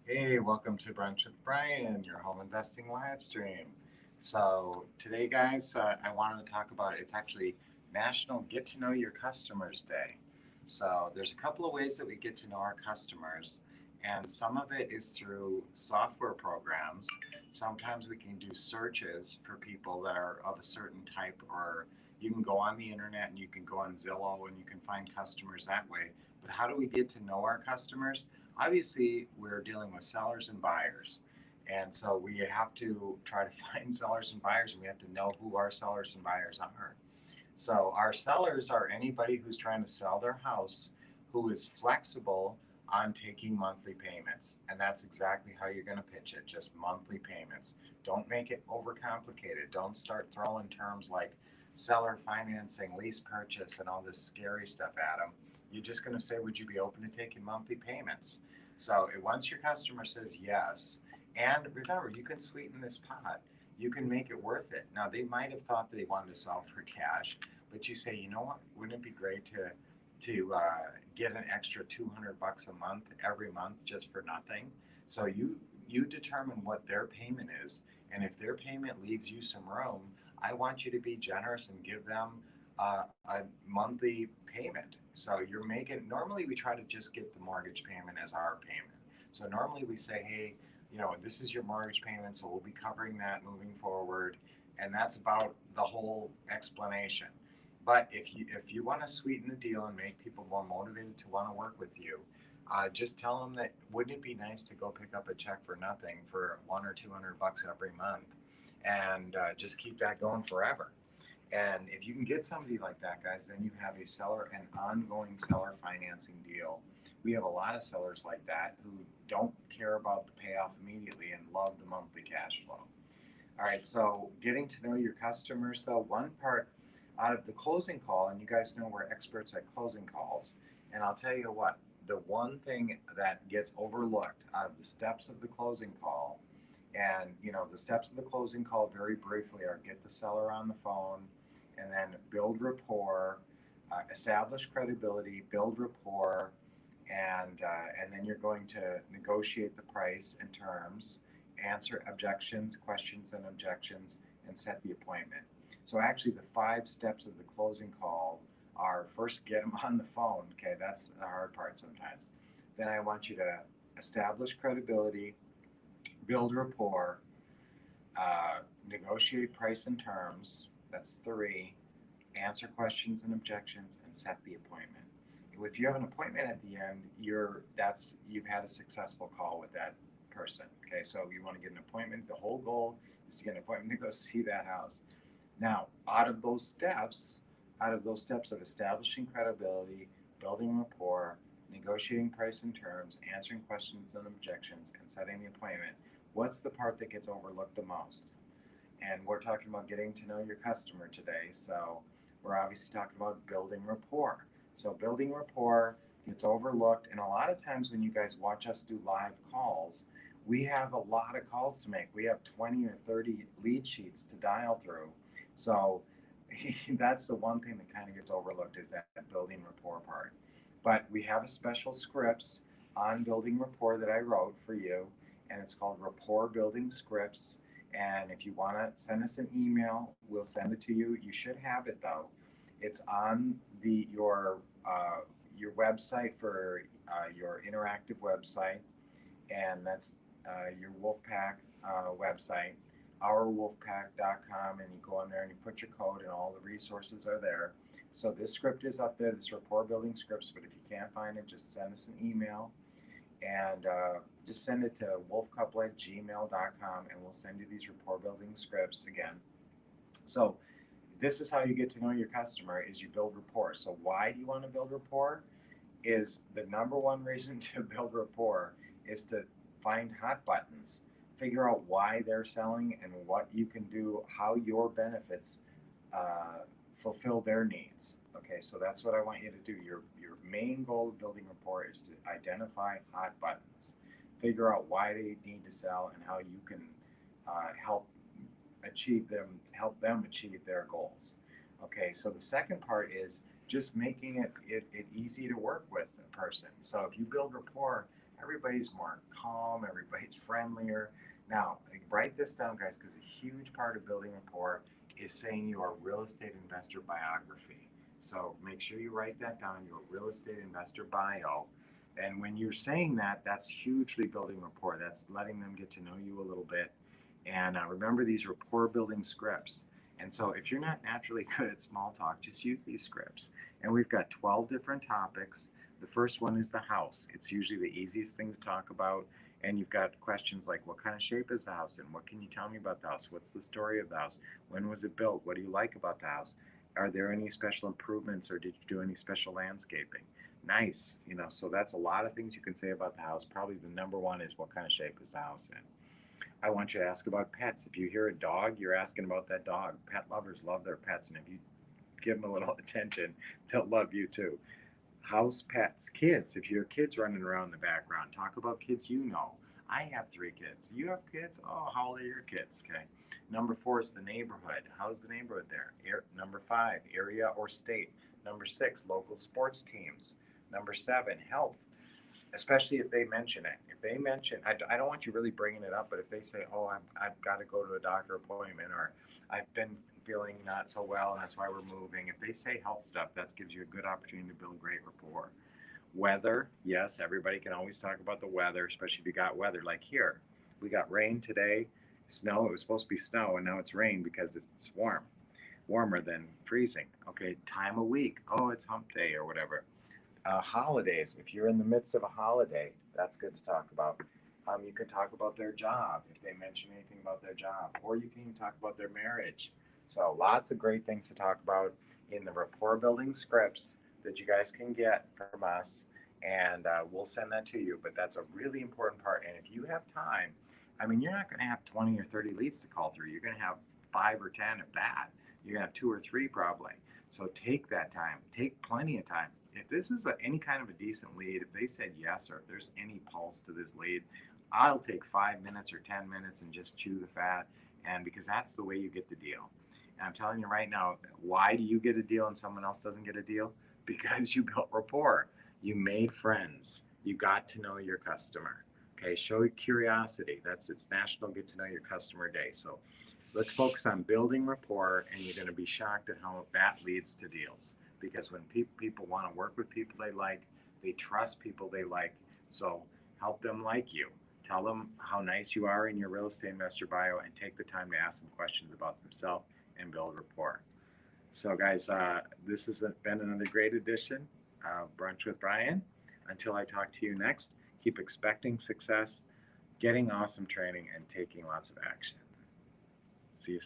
Hey, welcome to Brunch with Brian, your home investing live stream. So, today, guys, I wanted to talk about it's actually National Get to Know Your Customers Day. So, there's a couple of ways that we get to know our customers, and some of it is through software programs. Sometimes we can do searches for people that are of a certain type, or you can go on the internet and you can go on Zillow and you can find customers that way. But how do we get to know our customers? Obviously we're dealing with sellers and buyers, and so we have to try to find sellers and buyers, and we have to know who our sellers and buyers are. So our sellers are anybody who's trying to sell their house who is flexible on taking monthly payments, and that's exactly how you're going to pitch it, just monthly payments. Don't make it overcomplicated. Don't start throwing terms like seller financing, lease purchase, and all this scary stuff at them. You're just going to say, would you be open to taking monthly payments? So once your customer says yes, and remember, you can sweeten this pot. You can make it worth it. Now, they might have thought they wanted to sell for cash, but you say, you know what? Wouldn't it be great to get an extra $200 a month every month just for nothing? So you determine what their payment is, and if their payment leaves you some room, I want you to be generous and give them a monthly payment. So you're making, normally we try to just get the mortgage payment as our payment. So normally we say, hey, this is your mortgage payment, so we'll be covering that moving forward. And that's about the whole explanation. But if you want to sweeten the deal and make people more motivated to want to work with you, just tell them that wouldn't it be nice to go pick up a check for nothing for $100 or $200 every month, and just keep that going forever. And if you can get somebody like that, guys, then you have an ongoing seller financing deal. We have a lot of sellers like that who don't care about the payoff immediately and love the monthly cash flow. All right, so getting to know your customers, though, one part out of the closing call, and you guys know we're experts at closing calls, and I'll tell you what, the one thing that gets overlooked out of the steps of the closing call, and the steps of the closing call very briefly are get the seller on the phone, and then build rapport, establish credibility, build rapport, and then you're going to negotiate the price and terms, answer objections, questions, and objections, and set the appointment. So actually, the 5 steps of the closing call are first get them on the phone. Okay, that's the hard part sometimes. Then I want you to establish credibility, build rapport, negotiate price and terms. That's 3. Answer questions and objections, and set the appointment. If you have an appointment at the end, you've had a successful call with that person. Okay, so you want to get an appointment. The whole goal is to get an appointment to go see that house. Now, out of those steps of establishing credibility, building rapport, negotiating price and terms, answering questions and objections, and setting the appointment, what's the part that gets overlooked the most? And we're talking about getting to know your customer today. So we're obviously talking about building rapport. So building rapport gets overlooked. And a lot of times when you guys watch us do live calls, we have a lot of calls to make. We have 20 or 30 lead sheets to dial through. So that's the one thing that kind of gets overlooked, is that building rapport part. But we have a special scripts on building rapport that I wrote for you, and it's called Rapport Building Scripts. And if you want to send us an email, we'll send it to you. You should have it though. It's on your website for your interactive website, and that's your Wolfpack website, ourwolfpack.com, and you go in there and you put your code, and all the resources are there. So this script is up there, this rapport building scripts. But if you can't find it, just send us an email, and just send it to wolfcouple@gmail.com, and we'll send you these rapport building scripts again. So this is how you get to know your customer, is you build rapport. So why do you want to build rapport? Is the number one reason to build rapport is to find hot buttons, figure out why they're selling and what you can do, how your benefits fulfill their needs. Okay, so that's what I want you to do. Your main goal of building rapport is to identify hot buttons, figure out why they need to sell, and how you can help help them achieve their goals. Okay, so the second part is just making it easy to work with a person. So if you build rapport, everybody's more calm, everybody's friendlier. Now, write this down, guys, because a huge part of building rapport is saying your real estate investor biography. So make sure you write that down, your real estate investor bio. And when you're saying that, that's hugely building rapport. That's letting them get to know you a little bit. And remember these rapport building scripts. And so if you're not naturally good at small talk, just use these scripts. And we've got 12 different topics. The first one is the house. It's usually the easiest thing to talk about. And you've got questions like, what kind of shape is the house in? What can you tell me about the house? What's the story of the house? When was it built? What do you like about the house? Are there any special improvements, or did you do any special landscaping? Nice. So that's a lot of things you can say about the house. Probably the number one is, what kind of shape is the house in? I want you to ask about pets. If you hear a dog, you're asking about that dog. Pet lovers love their pets, and if you give them a little attention, they'll love you too. House pets, kids. If your kids running around in the background, talk about kids you know. I have 3 kids. You have kids? Oh, how old are your kids? Okay. Number 4 is the neighborhood. How's the neighborhood there? Number 5, area or state. Number 6, local sports teams. Number 7, health, especially if they mention it. If they mention, I don't want you really bringing it up, but if they say, oh, I've got to go to a doctor appointment, or I've been feeling not so well and that's why we're moving. If they say health stuff, that gives you a good opportunity to build great rapport. Weather, yes, everybody can always talk about the weather, especially if you got weather. Like here, we got rain today, snow. It was supposed to be snow, and now it's rain because it's warmer than freezing. Okay, time of week. Oh, it's hump day or whatever. Holidays. If you're in the midst of a holiday, that's good to talk about. You can talk about their job if they mention anything about their job, or you can even talk about their marriage. So lots of great things to talk about in the rapport building scripts that you guys can get from us, and we'll send that to you. But that's a really important part. And if you have time, I mean, you're not going to have 20 or 30 leads to call through. You're going to have 5 or 10 of that. You're going to have 2 or 3 probably. So take that time. Take plenty of time. If this is any kind of a decent lead, if they said yes, or if there's any pulse to this lead, I'll take 5 minutes or 10 minutes and just chew the fat. And because that's the way you get the deal. And I'm telling you right now, why do you get a deal and someone else doesn't get a deal? Because you built rapport. You made friends. You got to know your customer. Okay, show curiosity. It's National Get to Know Your Customer Day. So let's focus on building rapport, and you're going to be shocked at how that leads to deals. Because when people want to work with people they like, they trust people they like. So help them like you. Tell them how nice you are in your real estate investor bio, and take the time to ask them questions about themselves and build rapport. So guys, this has been another great edition of Brunch with Brian. Until I talk to you next, keep expecting success, getting awesome training, and taking lots of action. See you soon.